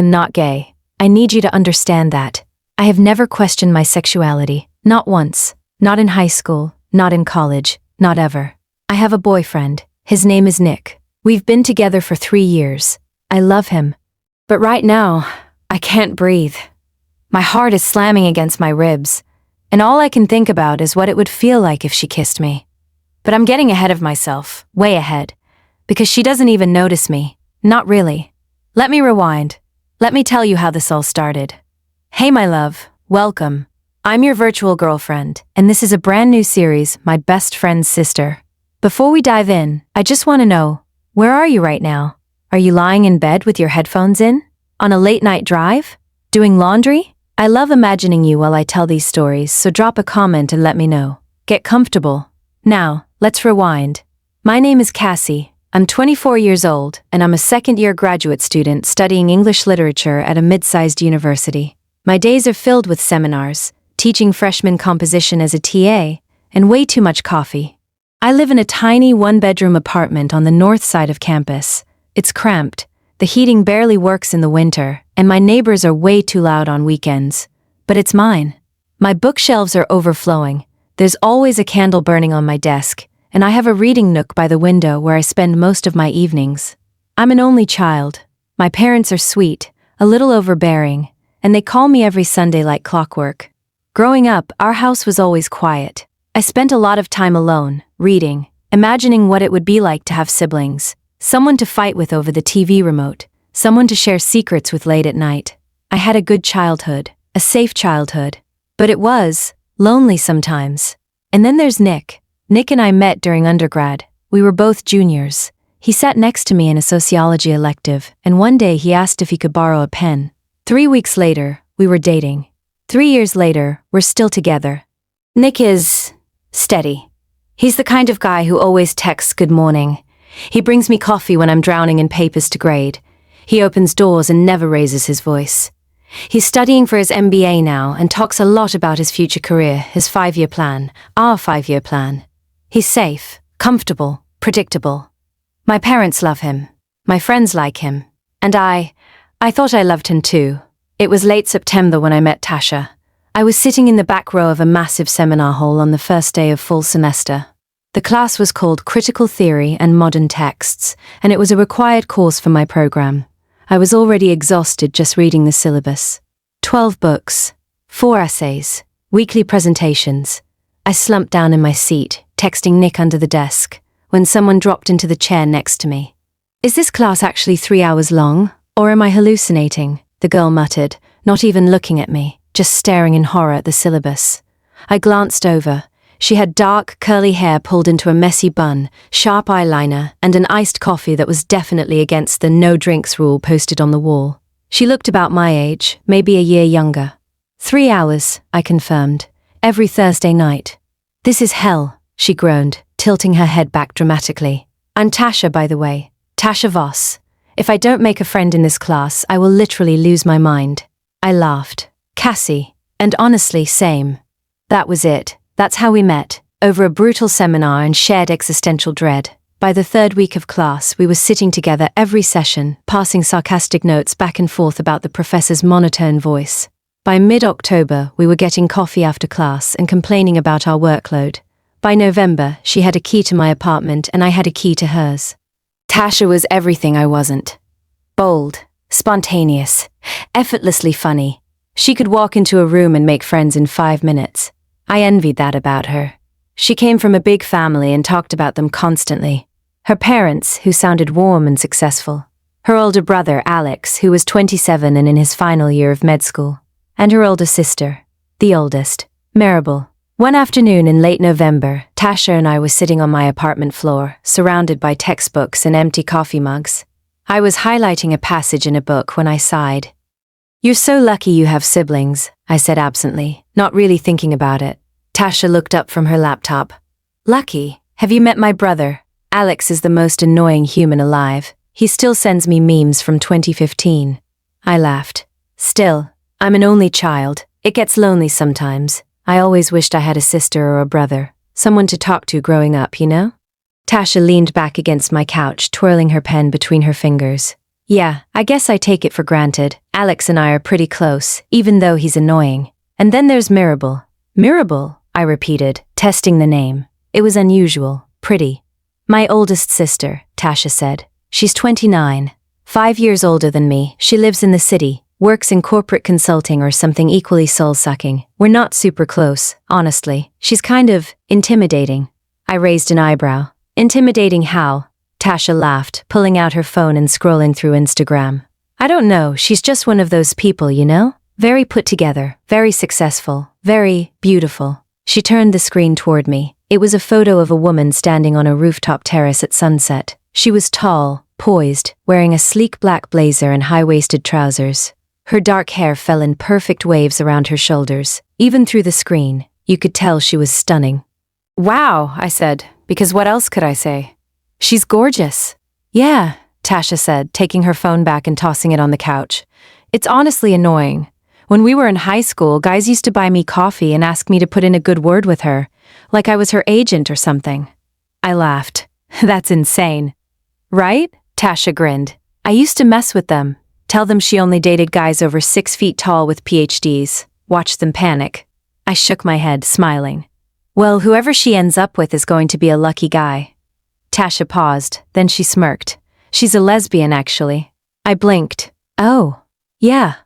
am not gay. I need you to understand that. I have never questioned my sexuality, not once, not in high school, not in college, not ever. I have a boyfriend. His name is Nick. We've been together for 3 years. I love him. But right now, I can't breathe. My heart is slamming against my ribs, and all I can think about is what it would feel like if she kissed me. But I'm getting ahead of myself, way ahead, because she doesn't even notice me. Not really. Let me rewind. Let me tell you how this all started. Hey my love, welcome. I'm your virtual girlfriend, and this is a brand new series, My Best Friend's Sister. Before we dive in, I just want to know, where are you right now? Are you lying in bed with your headphones in? On a late night drive? Doing laundry? I love imagining you while I tell these stories, so drop a comment and let me know. Get comfortable. Now, let's rewind. My name is Cassie. I'm 24 years old, and I'm a second-year graduate student studying English literature at a mid-sized university. My days are filled with seminars, teaching freshman composition as a TA, and way too much coffee. I live in a tiny one-bedroom apartment on the north side of campus. It's cramped, the heating barely works in the winter, and my neighbors are way too loud on weekends. But it's mine. My bookshelves are overflowing. There's always a candle burning on my desk, and I have a reading nook by the window where I spend most of my evenings. I'm an only child. My parents are sweet, a little overbearing, and they call me every Sunday like clockwork. Growing up, our house was always quiet. I spent a lot of time alone, reading, imagining what it would be like to have siblings, someone to fight with over the TV remote, someone to share secrets with late at night. I had a good childhood, a safe childhood, but it was lonely sometimes. And then there's Nick. Nick and I met during undergrad. We were both juniors. He sat next to me in a sociology elective, and one day he asked if he could borrow a pen. 3 weeks later, we were dating. 3 years later, we're still together. Nick is steady. He's the kind of guy who always texts good morning. He brings me coffee when I'm drowning in papers to grade. He opens doors and never raises his voice. He's studying for his MBA now and talks a lot about his future career, his 5-year plan, our 5-year plan. He's safe, comfortable, predictable. My parents love him. My friends like him. And I thought I loved him too. It was late September when I met Tasha. I was sitting in the back row of a massive seminar hall on the first day of fall semester. The class was called Critical Theory and Modern Texts, and it was a required course for my program. I was already exhausted just reading the syllabus. 12 books, 4 essays, weekly presentations. I slumped down in my seat, texting Nick under the desk, when someone dropped into the chair next to me. Is this class actually 3 hours long, or am I hallucinating? The girl muttered, not even looking at me, just staring in horror at the syllabus. I glanced over. She had dark, curly hair pulled into a messy bun, sharp eyeliner, and an iced coffee that was definitely against the no drinks rule posted on the wall. She looked about my age, maybe a year younger. 3 hours, I confirmed. Every Thursday night. This is hell, she groaned, tilting her head back dramatically. I'm Tasha, by the way. Tasha Voss. If I don't make a friend in this class, I will literally lose my mind. I laughed. Cassie. And honestly, same. That was it. That's how we met, over a brutal seminar and shared existential dread. By the 3rd week of class, we were sitting together every session, passing sarcastic notes back and forth about the professor's monotone voice. By mid-October, we were getting coffee after class and complaining about our workload. By November, she had a key to my apartment and I had a key to hers. Tasha was everything I wasn't. Bold, spontaneous, effortlessly funny. She could walk into a room and make friends in 5 minutes. I envied that about her. She came from a big family and talked about them constantly. Her parents, who sounded warm and successful. Her older brother, Alex, who was 27 and in his final year of med school. And her older sister, the oldest, Mirable. One afternoon in late November, Tasha and I were sitting on my apartment floor, surrounded by textbooks and empty coffee mugs. I was highlighting a passage in a book when I sighed. You're so lucky you have siblings, I said absently, not really thinking about it. Tasha looked up from her laptop. Lucky? Have you met my brother? Alex is the most annoying human alive. He still sends me memes from 2015. I laughed. Still, I'm an only child. It gets lonely sometimes. I always wished I had a sister or a brother. Someone to talk to growing up, you know? Tasha leaned back against my couch, twirling her pen between her fingers. Yeah, I guess I take it for granted. Alex and I are pretty close, even though he's annoying. And then there's Mirable. Mirable, I repeated, testing the name. It was unusual, pretty. My oldest sister, Tasha said. She's 29. 5 years older than me. She lives in the city, works in corporate consulting or something equally soul-sucking. We're not super close, honestly. She's kind of intimidating. I raised an eyebrow. Intimidating how? Tasha laughed, pulling out her phone and scrolling through Instagram. I don't know, she's just one of those people, you know? Very put together, very successful, very beautiful. She turned the screen toward me. It was a photo of a woman standing on a rooftop terrace at sunset. She was tall, poised, wearing a sleek black blazer and high-waisted trousers. Her dark hair fell in perfect waves around her shoulders. Even through the screen, you could tell she was stunning. Wow, I said, because what else could I say? She's gorgeous. Yeah, Tasha said, taking her phone back and tossing it on the couch. It's honestly annoying. When we were in high school, guys used to buy me coffee and ask me to put in a good word with her, like I was her agent or something. I laughed. That's insane. Right? Tasha grinned. I used to mess with them. Tell them she only dated guys over 6 feet tall with PhDs. Watch them panic. I shook my head, smiling. Well, whoever she ends up with is going to be a lucky guy. Tasha paused, then she smirked. She's a lesbian, actually. I blinked. Oh, yeah.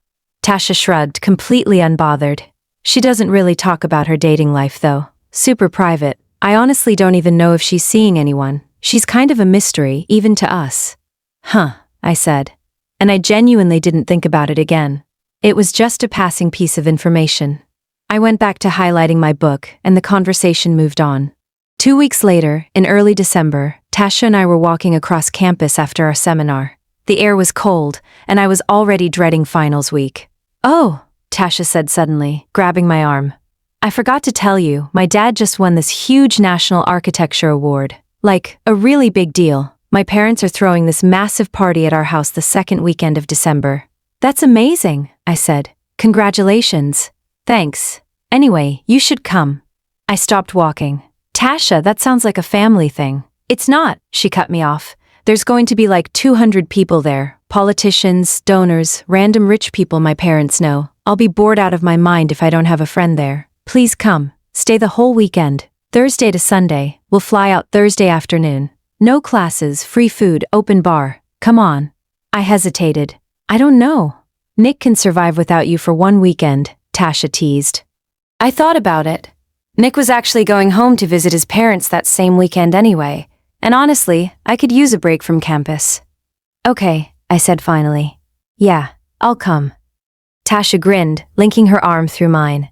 Tasha shrugged, completely unbothered. She doesn't really talk about her dating life, though. Super private. I honestly don't even know if she's seeing anyone. She's kind of a mystery, even to us. Huh, I said. And I genuinely didn't think about it again. It was just a passing piece of information. I went back to highlighting my book, and the conversation moved on. 2 weeks later, in early December, Tasha and I were walking across campus after our seminar. The air was cold, and I was already dreading finals week. Oh, Tasha said suddenly, grabbing my arm. I forgot to tell you, my dad just won this huge National Architecture Award. Like, a really big deal. My parents are throwing this massive party at our house the second weekend of December. That's amazing, I said. Congratulations. Thanks. Anyway, you should come. I stopped walking. Tasha, that sounds like a family thing. It's not, she cut me off. There's going to be like 200 people there. Politicians, donors, random rich people my parents know. I'll be bored out of my mind if I don't have a friend there. Please come. Stay the whole weekend. Thursday to Sunday. We'll fly out Thursday afternoon. No classes, free food, open bar. Come on. I hesitated. I don't know. Nick can survive without you for one weekend, Tasha teased. I thought about it. Nick was actually going home to visit his parents that same weekend anyway, and honestly, I could use a break from campus. Okay, I said finally. Yeah, I'll come. Tasha grinned, linking her arm through mine.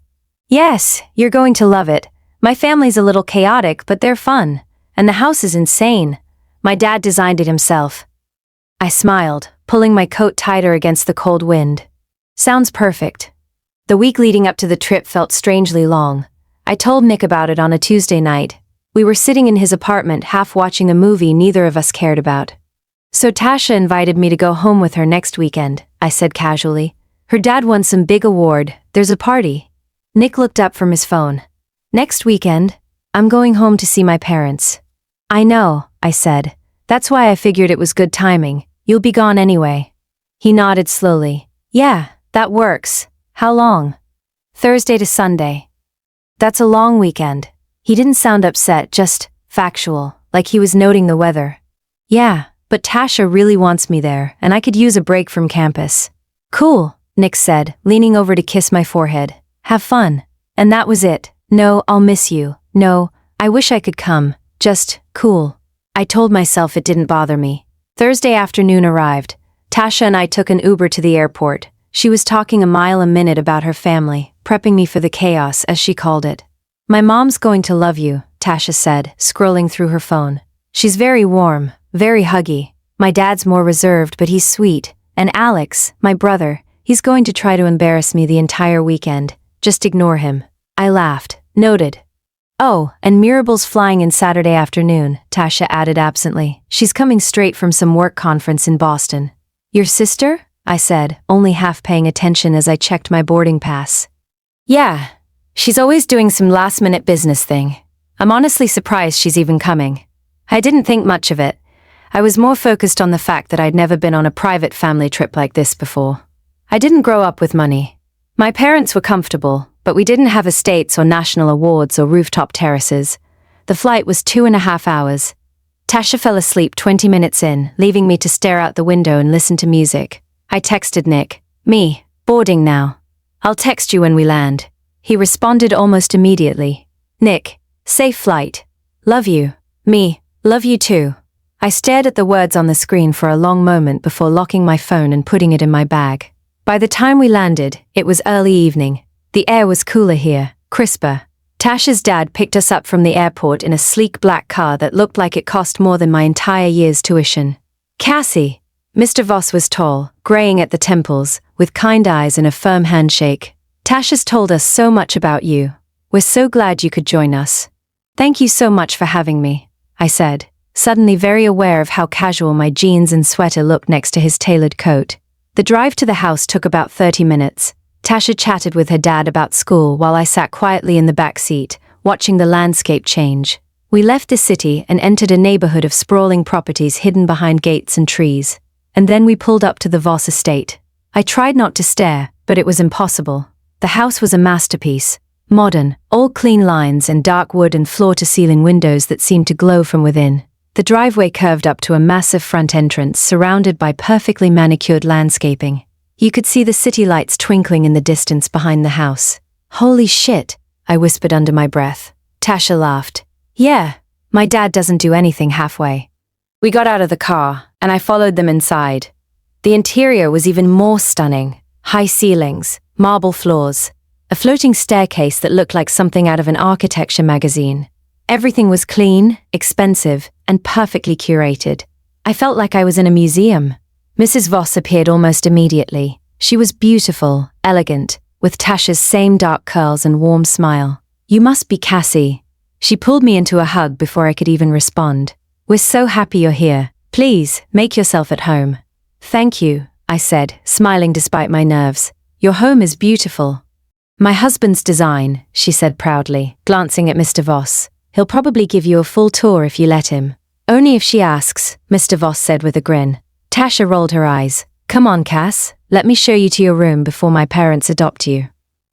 Yes, you're going to love it. My family's a little chaotic, but they're fun. And the house is insane. My dad designed it himself. I smiled, pulling my coat tighter against the cold wind. Sounds perfect. The week leading up to the trip felt strangely long. I told Nick about it on a Tuesday night. We were sitting in his apartment half watching a movie neither of us cared about. So Tasha invited me to go home with her next weekend, I said casually. Her dad won some big award. There's a party. Nick looked up from his phone. Next weekend? I'm going home to see my parents. I know, I said. That's why I figured it was good timing. You'll be gone anyway. He nodded slowly. Yeah, that works. How long? Thursday to Sunday. That's a long weekend. He didn't sound upset, just factual, like he was noting the weather. Yeah, but Tasha really wants me there, and I could use a break from campus. Cool, Nick said, leaning over to kiss my forehead. Have fun. And that was it. No, I'll miss you. No, I wish I could come. Just, cool. I told myself it didn't bother me. Thursday afternoon arrived. Tasha and I took an Uber to the airport. She was talking a mile a minute about her family, prepping me for the chaos, as she called it. My mom's going to love you, Tasha said, scrolling through her phone. She's very warm, very huggy. My dad's more reserved, but he's sweet. And Alex, my brother, he's going to try to embarrass me the entire weekend. Just ignore him. I laughed. Noted. Oh, and Mirable's flying in Saturday afternoon, Tasha added absently. She's coming straight from some work conference in Boston. Your sister? I said, only half paying attention as I checked my boarding pass. Yeah, she's always doing some last-minute business thing. I'm honestly surprised she's even coming. I didn't think much of it. I was more focused on the fact that I'd never been on a private family trip like this before. I didn't grow up with money. My parents were comfortable, but we didn't have estates or national awards or rooftop terraces. The flight was 2.5 hours. Tasha fell asleep 20 minutes in, leaving me to stare out the window and listen to music. I texted Nick. Me, boarding now. I'll text you when we land. He responded almost immediately. Nick, safe flight. Love you. Me, love you too. I stared at the words on the screen for a long moment before locking my phone and putting it in my bag. By the time we landed, it was early evening. The air was cooler here, crisper. Tasha's dad picked us up from the airport in a sleek black car that looked like it cost more than my entire year's tuition. Cassie. Mr. Voss was tall, graying at the temples, with kind eyes and a firm handshake. Tasha's told us so much about you. We're so glad you could join us. Thank you so much for having me, I said, suddenly very aware of how casual my jeans and sweater looked next to his tailored coat. The drive to the house took about 30 minutes. Tasha chatted with her dad about school while I sat quietly in the back seat, watching the landscape change. We left the city and entered a neighborhood of sprawling properties hidden behind gates and trees. And then we pulled up to the Voss estate. I tried not to stare, but it was impossible. The house was a masterpiece. Modern, all clean lines and dark wood and floor-to-ceiling windows that seemed to glow from within. The driveway curved up to a massive front entrance surrounded by perfectly manicured landscaping. You could see the city lights twinkling in the distance behind the house. Holy shit, I whispered under my breath. Tasha laughed. Yeah, my dad doesn't do anything halfway. We got out of the car, and I followed them inside. The interior was even more stunning. High ceilings, marble floors, a floating staircase that looked like something out of an architecture magazine. Everything was clean, expensive, and perfectly curated. I felt like I was in a museum. Mrs. Voss appeared almost immediately. She was beautiful, elegant, with Tasha's same dark curls and warm smile. You must be Cassie. She pulled me into a hug before I could even respond. We're so happy you're here. Please, make yourself at home. Thank you, I said, smiling despite my nerves. Your home is beautiful. My husband's design, she said proudly, glancing at Mr. Voss. He'll probably give you a full tour if you let him. Only if she asks, Mr. Voss said with a grin. Tasha rolled her eyes. Come on, Cass, let me show you to your room before my parents adopt you.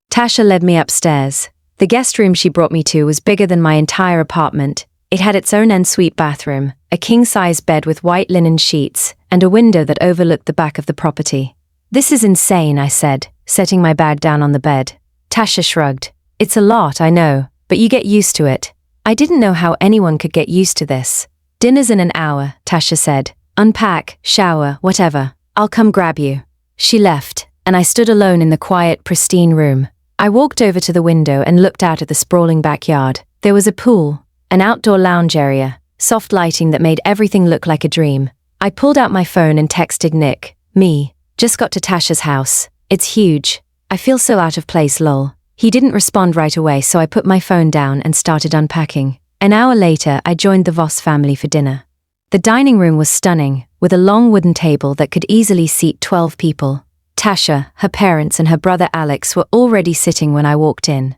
Tasha led me upstairs. The guest room she brought me to was bigger than my entire apartment. It had its own ensuite bathroom, a king-size bed with white linen sheets, and a window that overlooked the back of the property. This is insane, I said, setting my bag down on the bed. Tasha shrugged. It's a lot, I know, but you get used to it. I didn't know how anyone could get used to this. Dinner's in an hour, Tasha said. Unpack, shower, whatever. I'll come grab you. She left, and I stood alone in the quiet, pristine room. I walked over to the window and looked out at the sprawling backyard. There was a pool, an outdoor lounge area, soft lighting that made everything look like a dream. I pulled out my phone and texted Nick. Me. Just got to Tasha's house. It's huge. I feel so out of place, lol. He didn't respond right away, so I put my phone down and started unpacking. An hour later, I joined the Voss family for dinner. The dining room was stunning, with a long wooden table that could easily seat 12 people. Tasha, her parents, and her brother Alex were already sitting when I walked in.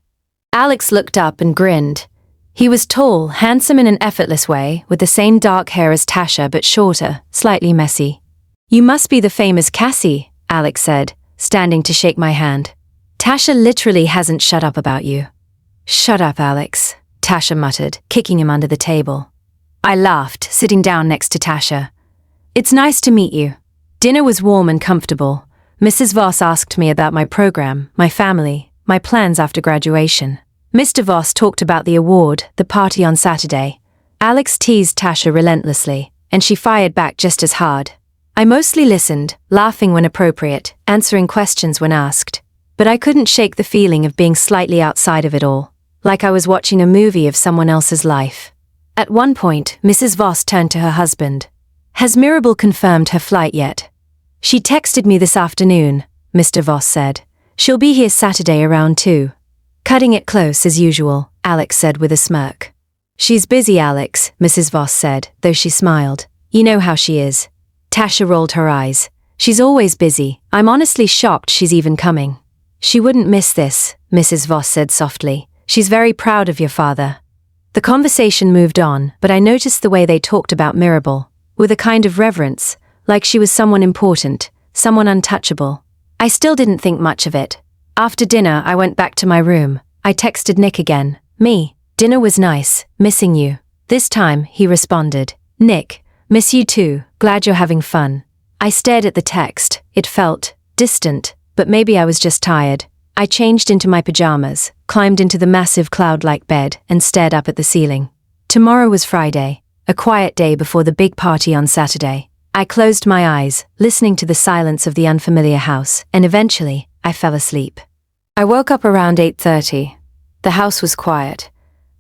Alex looked up and grinned. He was tall, handsome in an effortless way, with the same dark hair as Tasha but shorter, slightly messy. You must be the famous Cassie, Alex said, standing to shake my hand. Tasha literally hasn't shut up about you. Shut up, Alex, Tasha muttered, kicking him under the table. I laughed, sitting down next to Tasha. It's nice to meet you. Dinner was warm and comfortable. Mrs. Voss asked me about my program, my family, my plans after graduation. Mr. Voss talked about the award, the party on Saturday. Alex teased Tasha relentlessly, and she fired back just as hard. I mostly listened, laughing when appropriate, answering questions when asked. But I couldn't shake the feeling of being slightly outside of it all, like I was watching a movie of someone else's life. At one point, Mrs. Voss turned to her husband. Has Mirable confirmed her flight yet? She texted me this afternoon, Mr. Voss said. She'll be here Saturday around 2. Cutting it close as usual, Alex said with a smirk. She's busy, Alex, Mrs. Voss said, though she smiled. You know how she is. Tasha rolled her eyes. She's always busy. I'm honestly shocked she's even coming. She wouldn't miss this, Mrs. Voss said softly. She's very proud of your father. The conversation moved on, but I noticed the way they talked about Mirable. with a kind of reverence, like she was someone important, someone untouchable. I still didn't think much of it. After dinner, I went back to my room. I texted Nick again. Me, dinner was nice, missing you. This time, he responded. Nick, miss you too, glad you're having fun. I stared at the text. It felt distant, but maybe I was just tired. I changed into my pajamas, climbed into the massive cloud-like bed, and stared up at the ceiling. Tomorrow was Friday, a quiet day before the big party on Saturday. I closed my eyes, listening to the silence of the unfamiliar house, and eventually, I fell asleep. I woke up around 8:30. The house was quiet.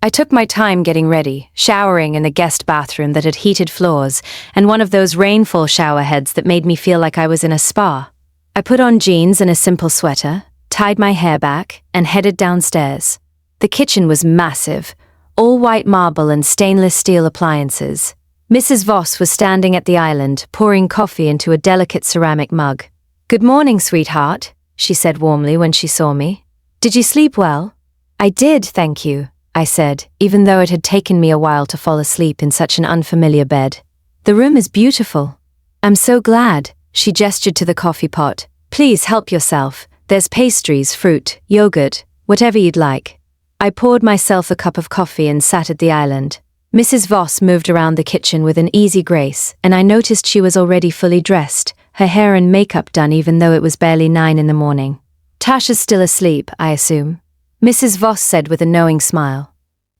I took my time getting ready, showering in the guest bathroom that had heated floors and one of those rainfall shower heads that made me feel like I was in a spa. I put on jeans and a simple sweater, tied my hair back, and headed downstairs. The kitchen was massive, all white marble and stainless steel appliances. Mrs. Voss was standing at the island, pouring coffee into a delicate ceramic mug. "Good morning, sweetheart," she said warmly when she saw me. "Did you sleep well?" "I did, thank you," I said, even though it had taken me a while to fall asleep in such an unfamiliar bed. "The room is beautiful." "I'm so glad," she gestured to the coffee pot. "Please help yourself. There's pastries, fruit, yogurt, whatever you'd like." I poured myself a cup of coffee and sat at the island. Mrs. Voss moved around the kitchen with an easy grace, and I noticed she was already fully dressed, her hair and makeup done even though it was barely 9 in the morning. "Tasha's still asleep, I assume," Mrs. Voss said with a knowing smile.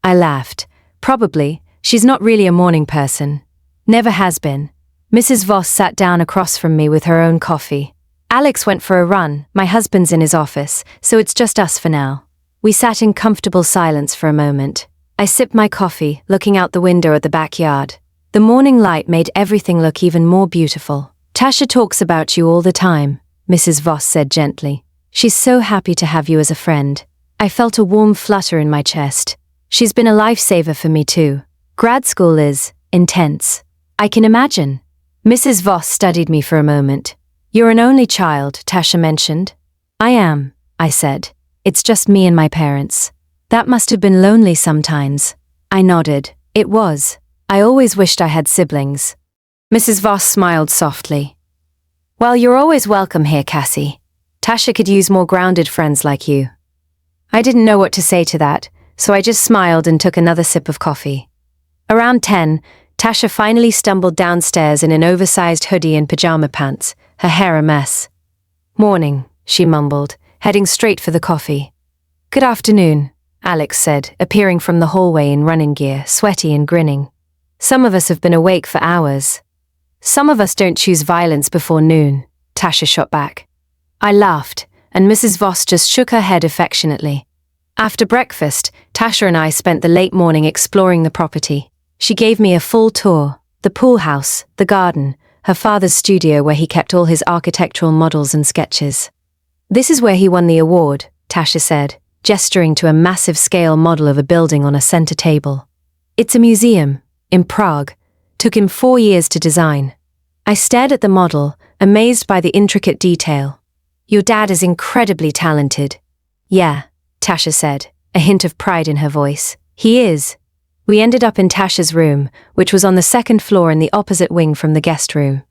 I laughed. "Probably. She's not really a morning person. Never has been." Mrs. Voss sat down across from me with her own coffee. "Alex went for a run, my husband's in his office, so it's just us for now." We sat in comfortable silence for a moment. I sipped my coffee, looking out the window at the backyard. The morning light made everything look even more beautiful. "Tasha talks about you all the time," Mrs. Voss said gently. "She's so happy to have you as a friend." I felt a warm flutter in my chest. She's been a lifesaver for me too. Grad school is intense. I can imagine. Mrs. Voss studied me for a moment. "You're an only child," Tasha mentioned. "I am," I said. "It's just me and my parents." "That must have been lonely sometimes." I nodded. It was. I always wished I had siblings. Mrs. Voss smiled softly. "Well, you're always welcome here, Cassie. Tasha could use more grounded friends like you." I didn't know what to say to that, so I just smiled and took another sip of coffee. Around 10, Tasha finally stumbled downstairs in an oversized hoodie and pajama pants, her hair a mess. "Morning," she mumbled, heading straight for the coffee. "Good afternoon," Alex said, appearing from the hallway in running gear, sweaty and grinning. "Some of us have been awake for hours." "Some of us don't choose violence before noon," Tasha shot back. I laughed, and Mrs. Voss just shook her head affectionately. After breakfast, Tasha and I spent the late morning exploring the property. She gave me a full tour: the pool house, the garden, her father's studio where he kept all his architectural models and sketches. "This is where he won the award," Tasha said, gesturing to a massive-scale model of a building on a center table. "It's a museum, in Prague. Took him 4 years to design." I stared at the model, amazed by the intricate detail. "Your dad is incredibly talented." "Yeah," Tasha said, a hint of pride in her voice. "He is." We ended up in Tasha's room, which was on the second floor in the opposite wing from the guest room.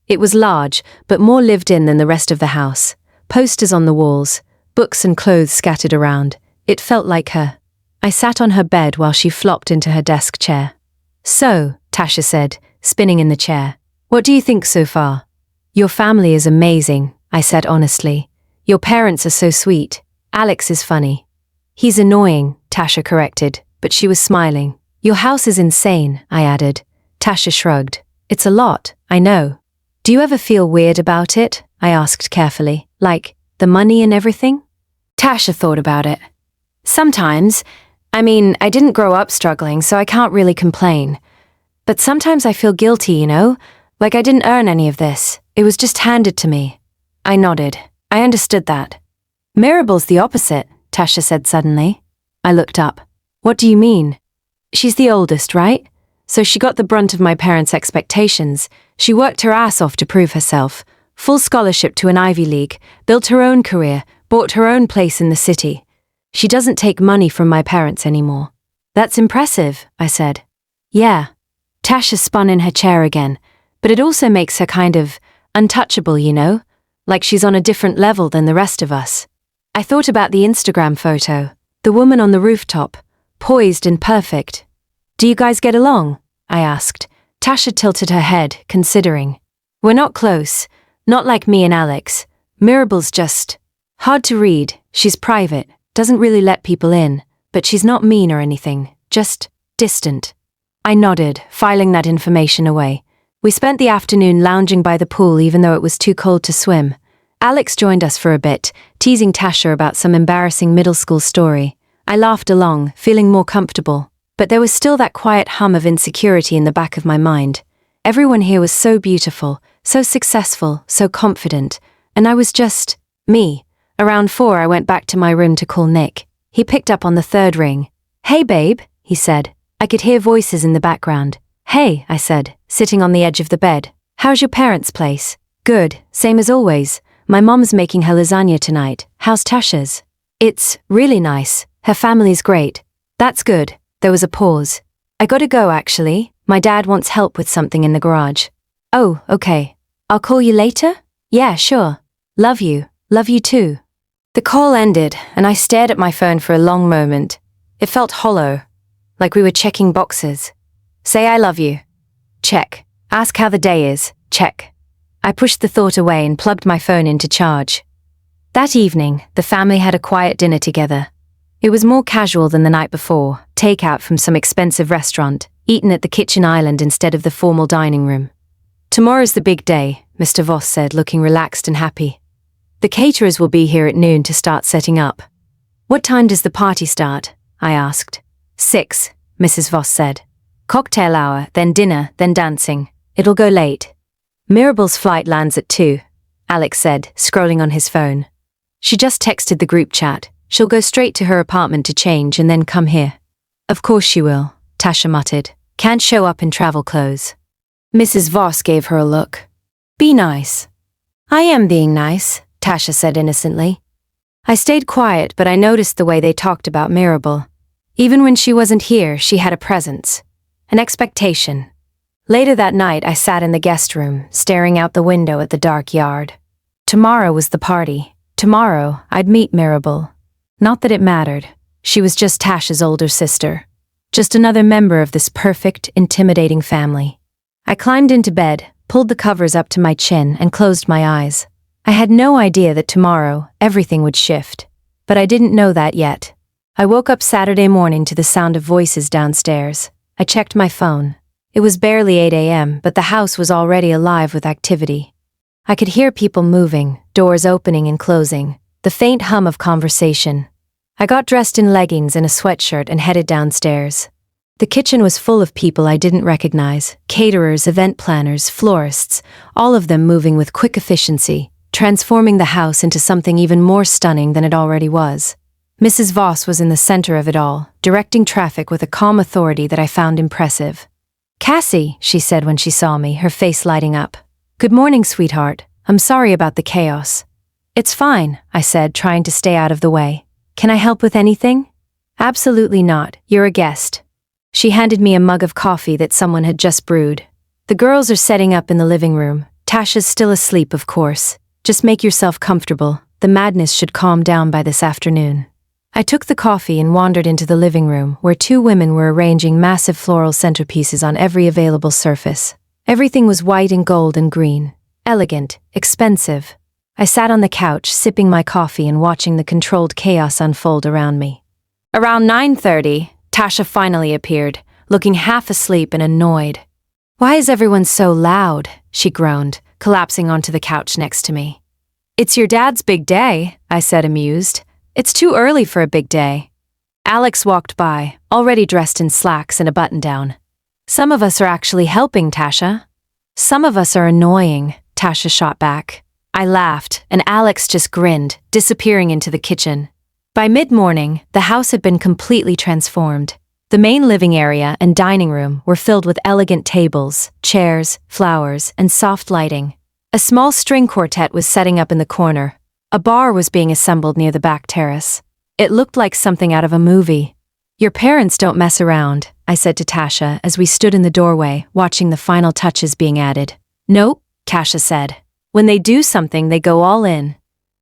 It was large, but more lived in than the rest of the house. Posters on the walls, books and clothes scattered around. It felt like her. I sat on her bed while she flopped into her desk chair. "So," Tasha said, spinning in the chair, "what do you think so far?" "Your family is amazing," I said honestly. "Your parents are so sweet. Alex is funny." "He's annoying," Tasha corrected, but she was smiling. "Your house is insane," I added. Tasha shrugged. "It's a lot, I know." "Do you ever feel weird about it?" I asked carefully. "Like, the money and everything?" Tasha thought about it. "Sometimes. I mean, I didn't grow up struggling, so I can't really complain. But sometimes I feel guilty, you know? Like I didn't earn any of this. It was just handed to me." I nodded. I understood that. "Mirable's the opposite," Tasha said suddenly. I looked up. "What do you mean?" "She's the oldest, right? So she got the brunt of my parents' expectations. She worked her ass off to prove herself. Full scholarship to an Ivy League, built her own career, bought her own place in the city. She doesn't take money from my parents anymore." "That's impressive," I said. "Yeah." Tasha spun in her chair again. but it also makes her kind of untouchable, you know? Like she's on a different level than the rest of us. I thought about the Instagram photo, the woman on the rooftop, poised and perfect. Do you guys get along? I asked. Tasha tilted her head, considering. We're not close, not like me and Alex. Mirable's just hard to read. She's private, doesn't really let people in, but she's not mean or anything, just distant. I nodded, filing that information away. We spent the afternoon lounging by the pool even though it was too cold to swim. Alex joined us for a bit, teasing Tasha about some embarrassing middle school story. I laughed along, feeling more comfortable, but there was still that quiet hum of insecurity in the back of my mind. Everyone here was so beautiful, so successful, so confident, and I was just me. Around 4, I went back to my room to call Nick. He picked up on the third ring. Hey babe, he said. I could hear voices in the background. Hey, I said, sitting on the edge of the bed. How's your parents' place? Good, same as always. My mom's making her lasagna tonight. How's Tasha's? It's really nice. Her family's great. That's good. There was a pause. I gotta go, actually. My dad wants help with something in the garage. Oh, okay. I'll call you later? Yeah, sure. Love you. Love you too. The call ended, and I stared at my phone for a long moment. It felt hollow, like we were checking boxes. Say I love you. Check. Ask how the day is. Check. I pushed the thought away and plugged my phone into charge. That evening, the family had a quiet dinner together. It was more casual than the night before, takeout from some expensive restaurant, eaten at the kitchen island instead of the formal dining room. Tomorrow's the big day, Mr. Voss said, looking relaxed and happy. The caterers will be here at noon to start setting up. What time does the party start? I asked. 6, Mrs. Voss said. Cocktail hour, then dinner, then dancing. It'll go late. Mirable's flight lands at 2, Alex said, scrolling on his phone. She just texted the group chat. She'll go straight to her apartment to change and then come here. Of course she will, Tasha muttered. Can't show up in travel clothes. Mrs. Voss gave her a look. Be nice. I am being nice, Tasha said innocently. I stayed quiet, but I noticed the way they talked about Mirable. Even when she wasn't here, she had a presence. An expectation. Later that night, I sat in the guest room, staring out the window at the dark yard. Tomorrow was the party. Tomorrow, I'd meet Mirable. Not that it mattered. She was just Tasha's older sister. Just another member of this perfect, intimidating family. I climbed into bed, pulled the covers up to my chin, and closed my eyes. I had no idea that tomorrow, everything would shift. But I didn't know that yet. I woke up Saturday morning to the sound of voices downstairs. I checked my phone. It was barely 8 a.m., but the house was already alive with activity. I could hear people moving, doors opening and closing, the faint hum of conversation. I got dressed in leggings and a sweatshirt and headed downstairs. The kitchen was full of people I didn't recognize, caterers, event planners, florists, all of them moving with quick efficiency, transforming the house into something even more stunning than it already was. Mrs. Voss was in the center of it all, directing traffic with a calm authority that I found impressive. Cassie, she said when she saw me, her face lighting up. Good morning, sweetheart. I'm sorry about the chaos. It's fine, I said, trying to stay out of the way. Can I help with anything? Absolutely not, you're a guest. She handed me a mug of coffee that someone had just brewed. The girls are setting up in the living room. Tasha's still asleep, of course. Just make yourself comfortable. The madness should calm down by this afternoon. I took the coffee and wandered into the living room, where 2 women were arranging massive floral centerpieces on every available surface. Everything was white and gold and green. Elegant, expensive. I sat on the couch, sipping my coffee and watching the controlled chaos unfold around me. Around 9:30, Tasha finally appeared, looking half asleep and annoyed. Why is everyone so loud? She groaned, collapsing onto the couch next to me. It's your dad's big day, I said, amused. It's too early for a big day. Alex walked by, already dressed in slacks and a button-down. Some of us are actually helping, Tasha. Some of us are annoying, Tasha shot back. I laughed, and Alex just grinned, disappearing into the kitchen. By mid-morning, the house had been completely transformed. The main living area and dining room were filled with elegant tables, chairs, flowers, and soft lighting. A small string quartet was setting up in the corner. A bar was being assembled near the back terrace. It looked like something out of a movie. Your parents don't mess around, I said to Tasha as we stood in the doorway, watching the final touches being added. Nope, Tasha said. When they do something, they go all in.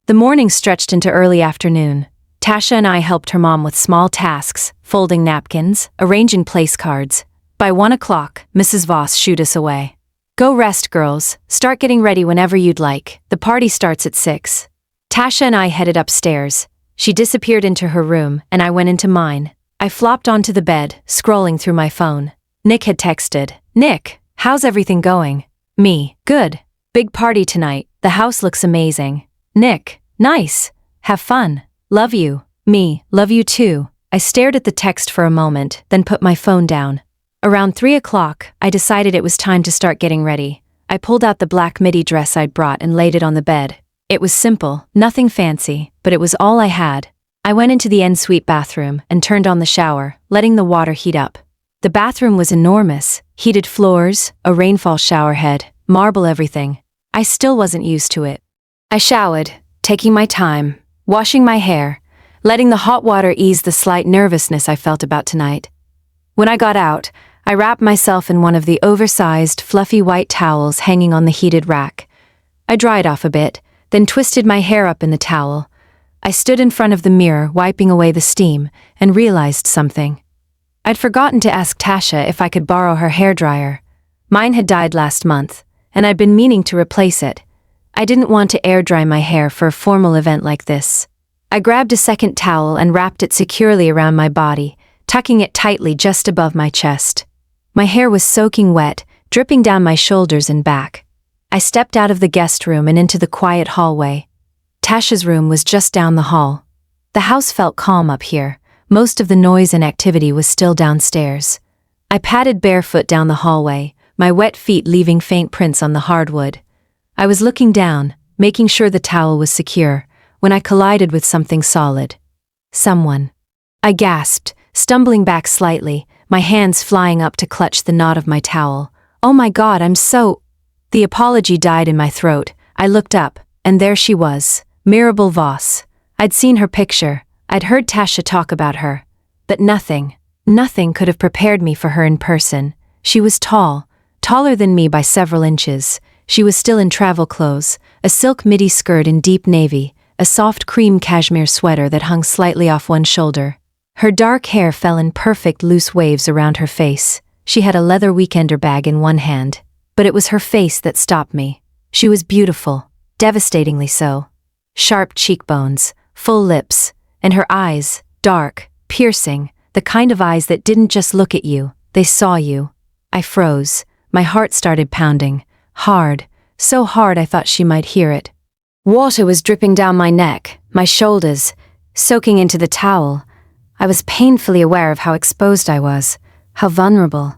The morning stretched into early afternoon. Tasha and I helped her mom with small tasks, folding napkins, arranging place cards. By 1 o'clock, Mrs. Voss shooed us away. Go rest, girls. Start getting ready whenever you'd like. The party starts at 6. Tasha and I headed upstairs. She disappeared into her room, and I went into mine. I flopped onto the bed, scrolling through my phone. Nick had texted. Nick, how's everything going? Me, good. Big party tonight. The house looks amazing. Nick, nice. Have fun. Love you. Me, love you too. I stared at the text for a moment, then put my phone down. Around 3 o'clock, I decided it was time to start getting ready. I pulled out the black midi dress I'd brought and laid it on the bed. It was simple, nothing fancy, but it was all I had. I went into the ensuite bathroom and turned on the shower, letting the water heat up. The bathroom was enormous, heated floors, a rainfall shower head, marble everything. I still wasn't used to it. I showered, taking my time, washing my hair, letting the hot water ease the slight nervousness I felt about tonight. When I got out, I wrapped myself in one of the oversized, fluffy white towels hanging on the heated rack. I dried off a bit, then twisted my hair up in the towel. I stood in front of the mirror, wiping away the steam, and realized something. I'd forgotten to ask Tasha if I could borrow her hairdryer. Mine had died last month, and I'd been meaning to replace it. I didn't want to air dry my hair for a formal event like this. I grabbed a second towel and wrapped it securely around my body, tucking it tightly just above my chest. My hair was soaking wet, dripping down my shoulders and back. I stepped out of the guest room and into the quiet hallway. Tasha's room was just down the hall. The house felt calm up here. Most of the noise and activity was still downstairs. I padded barefoot down the hallway, my wet feet leaving faint prints on the hardwood. I was looking down, making sure the towel was secure, when I collided with something solid. Someone. I gasped, stumbling back slightly, my hands flying up to clutch the knot of my towel. Oh my God, I'm so... The apology died in my throat. I looked up, and there she was, Mirable Voss. I'd seen her picture. I'd heard Tasha talk about her. But nothing could have prepared me for her in person. She was tall, taller than me by several inches. She was still in travel clothes, a silk midi skirt in deep navy, a soft cream cashmere sweater that hung slightly off one shoulder. Her dark hair fell in perfect loose waves around her face. She had a leather weekender bag in one hand. But it was her face that stopped me. She was beautiful, devastatingly so. Sharp cheekbones, full lips, and her eyes, dark, piercing, the kind of eyes that didn't just look at you, they saw you. I froze. My heart started pounding. Hard, so hard I thought she might hear it. Water was dripping down my neck, my shoulders, soaking into the towel. I was painfully aware of how exposed I was, how vulnerable.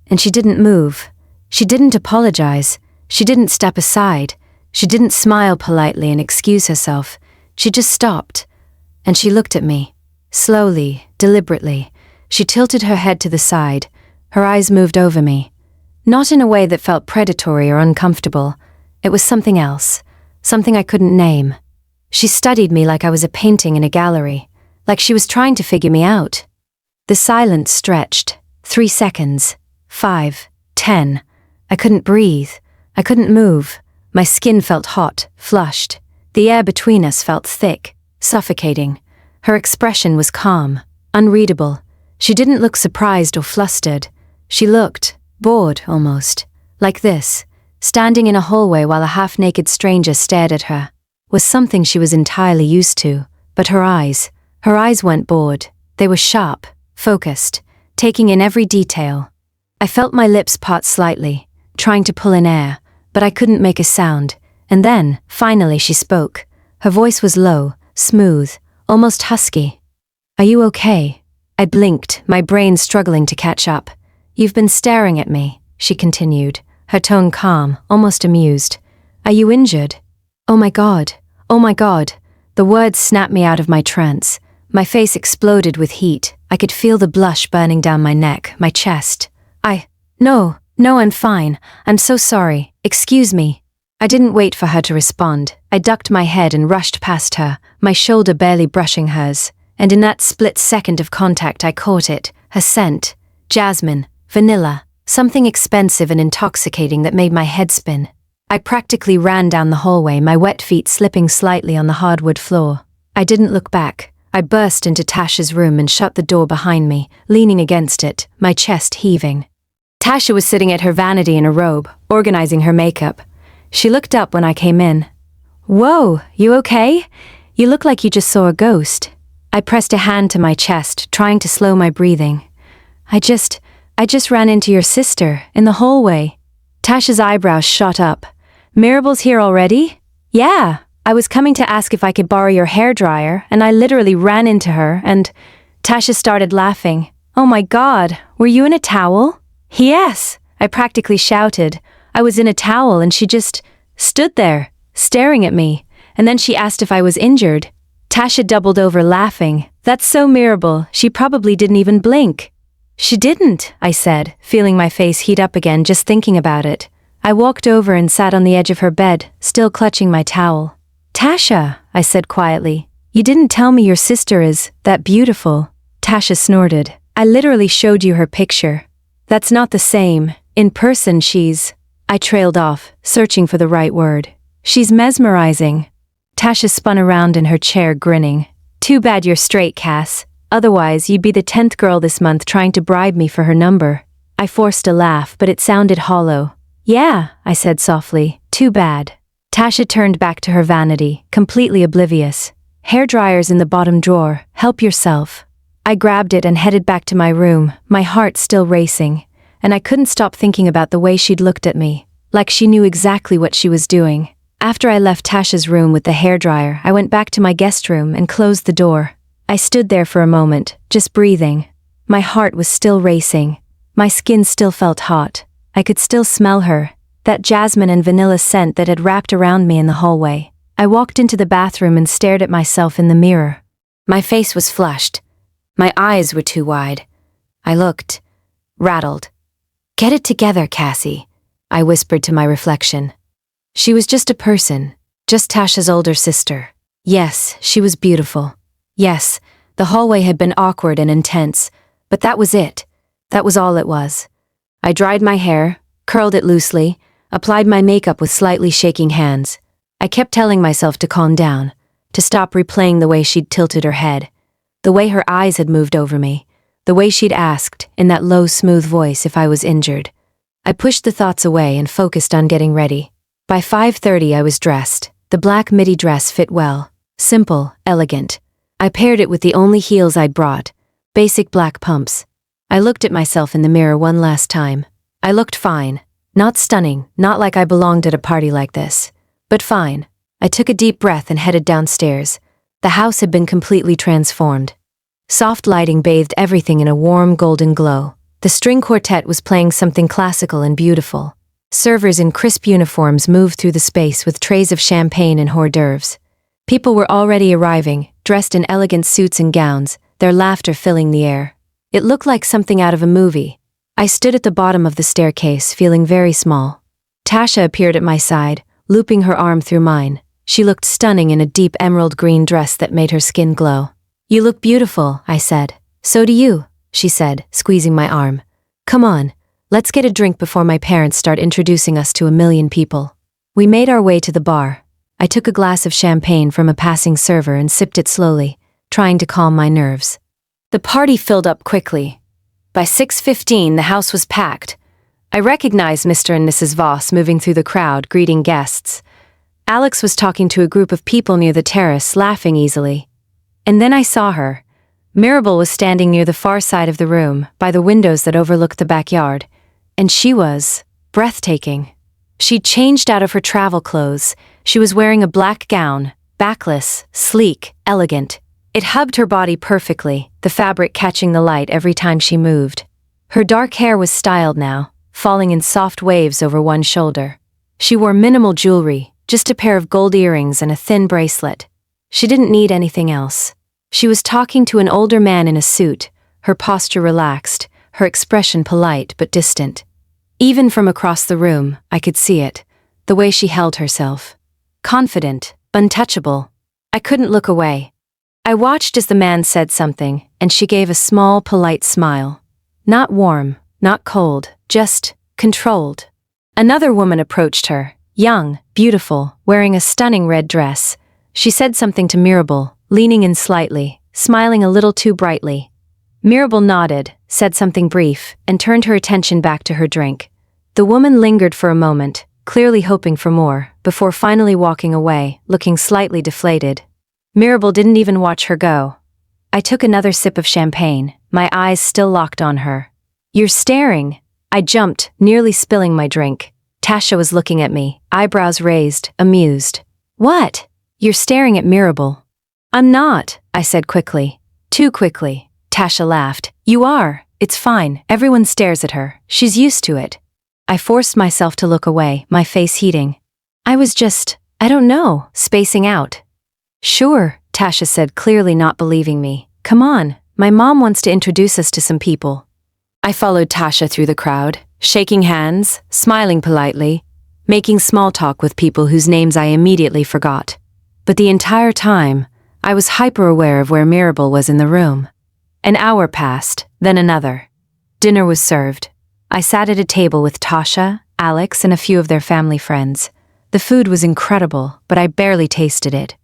And she didn't move. She didn't apologize. She didn't step aside. She didn't smile politely and excuse herself. She just stopped. And she looked at me. Slowly, deliberately. She tilted her head to the side. Her eyes moved over me. Not in a way that felt predatory or uncomfortable. It was something else. Something I couldn't name. She studied me like I was a painting in a gallery. Like she was trying to figure me out. The silence stretched. 3 seconds. 5. 10. I couldn't breathe. I couldn't move. My skin felt hot, flushed. The air between us felt thick, suffocating. Her expression was calm, unreadable. She didn't look surprised or flustered. She looked bored, almost. Like this, standing in a hallway while a half-naked stranger stared at her. Was something she was entirely used to. But her eyes went bored. They were sharp, focused, taking in every detail. I felt my lips part slightly, trying to pull in air, but I couldn't make a sound. And then, finally, she spoke. Her voice was low, smooth, almost husky. Are you okay? I blinked, my brain struggling to catch up. You've been staring at me, she continued, her tone calm, almost amused. Are you injured? Oh my God. Oh my God. The words snapped me out of my trance. My face exploded with heat. I could feel the blush burning down my neck, my chest. No, I'm fine. I'm so sorry. Excuse me. I didn't wait for her to respond. I ducked my head and rushed past her, my shoulder barely brushing hers. And in that split second of contact I caught it, her scent. Jasmine, vanilla, Something expensive and intoxicating that made my head spin. I practically ran down the hallway, my wet feet slipping slightly on the hardwood floor. I didn't look back. I burst into Tasha's room and shut the door behind me, leaning against it, my chest heaving. Tasha was sitting at her vanity in a robe, organizing her makeup. She looked up when I came in. "Whoa, you okay? You look like you just saw a ghost." I pressed a hand to my chest, trying to slow my breathing. I just ran into your sister, in the hallway." Tasha's eyebrows shot up. "Mirable's here already?" "Yeah, I was coming to ask if I could borrow your hairdryer, and I literally ran into her, and..." Tasha started laughing. "Oh my God, were you in a towel?" "Yes," I practically shouted. I was in a towel and she just stood there, staring at me, and then she asked if I was injured. Tasha doubled over laughing. "That's so Mirable, she probably didn't even blink." "She didn't," I said, feeling my face heat up again just thinking about it. I walked over and sat on the edge of her bed, still clutching my towel. "Tasha," I said quietly, "you didn't tell me your sister is that beautiful." Tasha snorted. "I literally showed you her picture." "That's not the same. In person she's..." I trailed off, searching for the right word. "She's mesmerizing." Tasha spun around in her chair, grinning. "Too bad you're straight, Cass. Otherwise, you'd be the 10th girl this month trying to bribe me for her number." I forced a laugh, but it sounded hollow. "Yeah," I said softly, "too bad." Tasha turned back to her vanity, completely oblivious. "Hairdryer's in the bottom drawer, help yourself." I grabbed it and headed back to my room, my heart still racing, and I couldn't stop thinking about the way she'd looked at me, like she knew exactly what she was doing. After I left Tasha's room with the hairdryer, I went back to my guest room and closed the door. I stood there for a moment, just breathing. My heart was still racing. My skin still felt hot. I could still smell her, that jasmine and vanilla scent that had wrapped around me in the hallway. I walked into the bathroom and stared at myself in the mirror. My face was flushed. My eyes were too wide. I looked rattled. "Get it together, Cassie," I whispered to my reflection. She was just a person, just Tasha's older sister. Yes, she was beautiful. Yes, the hallway had been awkward and intense, but that was it. That was all it was. I dried my hair, curled it loosely, applied my makeup with slightly shaking hands. I kept telling myself to calm down, to stop replaying the way she'd tilted her head, the way her eyes had moved over me, the way she'd asked, in that low, smooth voice, if I was injured. I pushed the thoughts away and focused on getting ready. By 5:30 I was dressed. The black midi dress fit well. Simple, elegant. I paired it with the only heels I'd brought, basic black pumps. I looked at myself in the mirror one last time. I looked fine. Not stunning, not like I belonged at a party like this, but fine. I took a deep breath and headed downstairs. The house had been completely transformed. Soft lighting bathed everything in a warm golden glow. The string quartet was playing something classical and beautiful. Servers in crisp uniforms moved through the space with trays of champagne and hors d'oeuvres. People were already arriving, dressed in elegant suits and gowns, their laughter filling the air. It looked like something out of a movie. I stood at the bottom of the staircase, feeling very small. Tasha appeared at my side, looping her arm through mine. She looked stunning in a deep emerald green dress that made her skin glow. "You look beautiful," I said. "So do you," she said, squeezing my arm. "Come on, let's get a drink before my parents start introducing us to a million people." We made our way to the bar. I took a glass of champagne from a passing server and sipped it slowly, trying to calm my nerves. The party filled up quickly. By 6:15, the house was packed. I recognized Mr. and Mrs. Voss moving through the crowd, greeting guests. Alex was talking to a group of people near the terrace, laughing easily. And then I saw her. Mirable was standing near the far side of the room, by the windows that overlooked the backyard, and she was breathtaking. She'd changed out of her travel clothes. She was wearing a black gown, backless, sleek, elegant. It hugged her body perfectly, the fabric catching the light every time she moved. Her dark hair was styled now, falling in soft waves over one shoulder. She wore minimal jewelry, just a pair of gold earrings and a thin bracelet. She didn't need anything else. She was talking to an older man in a suit, her posture relaxed, her expression polite but distant. Even from across the room, I could see it, the way she held herself. Confident, untouchable. I couldn't look away. I watched as the man said something, and she gave a small, polite smile. Not warm, not cold, just controlled. Another woman approached her, young, beautiful, wearing a stunning red dress. She said something to Mirable, leaning in slightly, smiling a little too brightly. Mirable nodded, said something brief, and turned her attention back to her drink. The woman lingered for a moment, clearly hoping for more, before finally walking away, looking slightly deflated. Mirable didn't even watch her go. I took another sip of champagne, my eyes still locked on her. "You're staring." I jumped, nearly spilling my drink. Tasha was looking at me, eyebrows raised, amused. "What? You're staring at Mirable." "I'm not," I said quickly. Too quickly. Tasha laughed. "You are. It's fine. Everyone stares at her. She's used to it." I forced myself to look away, my face heating. I was just, I don't know, spacing out. "Sure," Tasha said, clearly not believing me. "Come on, my mom wants to introduce us to some people." I followed Tasha through the crowd, shaking hands, smiling politely, making small talk with people whose names I immediately forgot. But the entire time, I was hyper-aware of where Mirable was in the room. An hour passed, then another. Dinner was served. I sat at a table with Tasha, Alex, and a few of their family friends. The food was incredible, but I barely tasted it.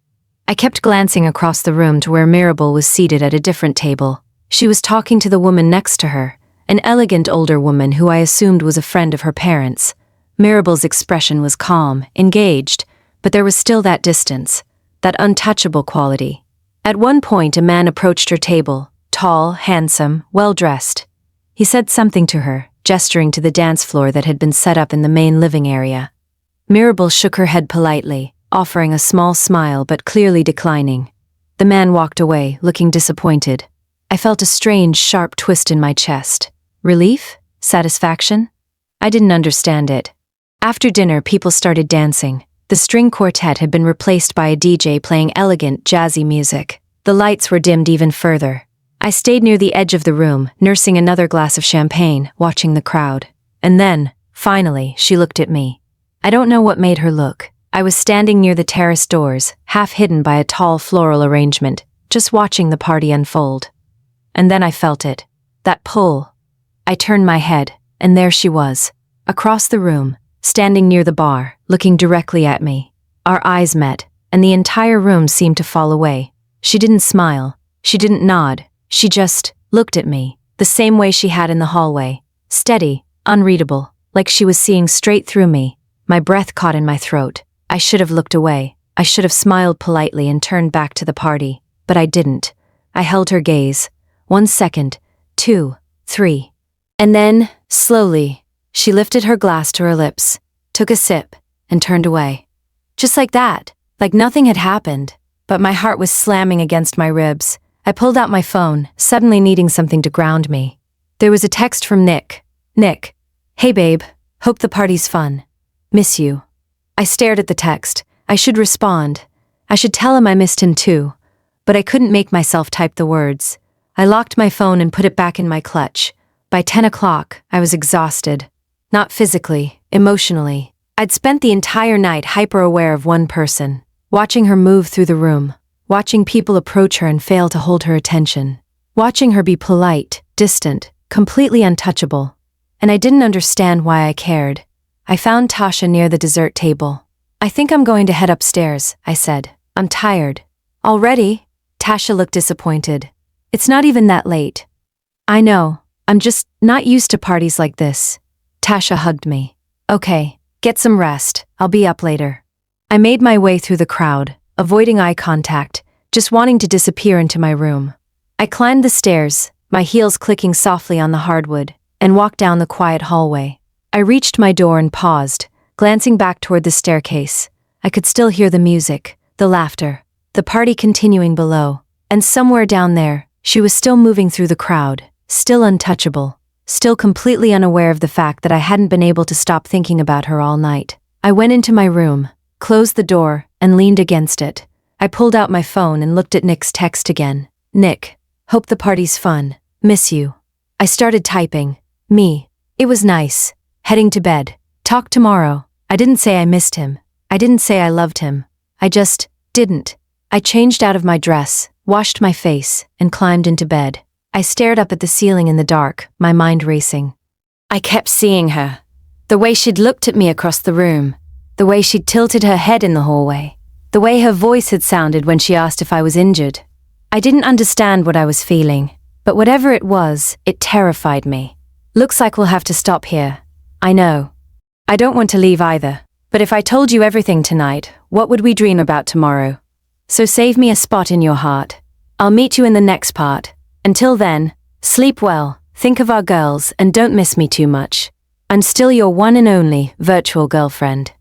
I kept glancing across the room to where Mirable was seated at a different table. She was talking to the woman next to her, an elegant older woman who I assumed was a friend of her parents. Mirable's expression was calm, engaged, but there was still that distance, that untouchable quality. At one point, a man approached her table, tall, handsome, well-dressed. He said something to her, gesturing to the dance floor that had been set up in the main living area. Mirable shook her head politely, offering a small smile but clearly declining. The man walked away, looking disappointed. I felt a strange, sharp twist in my chest. Relief? Satisfaction? I didn't understand it. After dinner, people started dancing. The string quartet had been replaced by a DJ playing elegant, jazzy music. The lights were dimmed even further. I stayed near the edge of the room, nursing another glass of champagne, watching the crowd. And then, finally, she looked at me. I don't know what made her look. I was standing near the terrace doors, half hidden by a tall floral arrangement, just watching the party unfold. And then I felt it. That pull. I turned my head, and there she was, across the room, standing near the bar, looking directly at me. Our eyes met, and the entire room seemed to fall away. She didn't smile. She didn't nod. She just looked at me, the same way she had in the hallway, steady, unreadable, like she was seeing straight through me. My breath caught in my throat. I should have looked away. I should have smiled politely and turned back to the party, but I didn't. I held her gaze. 1 second, 2, 3. And then, slowly, she lifted her glass to her lips, took a sip, and turned away. Just like that, like nothing had happened, but my heart was slamming against my ribs. I pulled out my phone, suddenly needing something to ground me. There was a text from Nick. "Nick, hey babe, hope the party's fun. Miss you." I stared at the text. I should respond. I should tell him I missed him too. But I couldn't make myself type the words. I locked my phone and put it back in my clutch. By 10 o'clock, I was exhausted. Not physically, emotionally. I'd spent the entire night hyper-aware of one person, watching her move through the room. Watching people approach her and fail to hold her attention. Watching her be polite, distant, completely untouchable. And I didn't understand why I cared. I found Tasha near the dessert table. "I think I'm going to head upstairs," I said. "I'm tired." "Already?" Tasha looked disappointed. "It's not even that late." "I know. I'm just not used to parties like this." Tasha hugged me. "Okay, get some rest. I'll be up later." I made my way through the crowd, avoiding eye contact, just wanting to disappear into my room. I climbed the stairs, my heels clicking softly on the hardwood, and walked down the quiet hallway. I reached my door and paused, glancing back toward the staircase. I could still hear the music, the laughter, the party continuing below, and somewhere down there, she was still moving through the crowd, still untouchable, still completely unaware of the fact that I hadn't been able to stop thinking about her all night. I went into my room, closed the door, and leaned against it. I pulled out my phone and looked at Nick's text again. "Nick, hope the party's fun. Miss you." I started typing. Me. It was nice. Heading to bed. Talk tomorrow. I didn't say I missed him. I didn't say I loved him. I just didn't. I changed out of my dress, washed my face, and climbed into bed. I stared up at the ceiling in the dark, my mind racing. I kept seeing her. The way she'd looked at me across the room. The way she'd tilted her head in the hallway. The way her voice had sounded when she asked if I was injured. I didn't understand what I was feeling, but whatever it was, it terrified me. Looks like we'll have to stop here. I know. I don't want to leave either, but if I told you everything tonight, what would we dream about tomorrow? So save me a spot in your heart. I'll meet you in the next part. Until then, sleep well, think of our girls, and don't miss me too much. I'm still your one and only virtual girlfriend.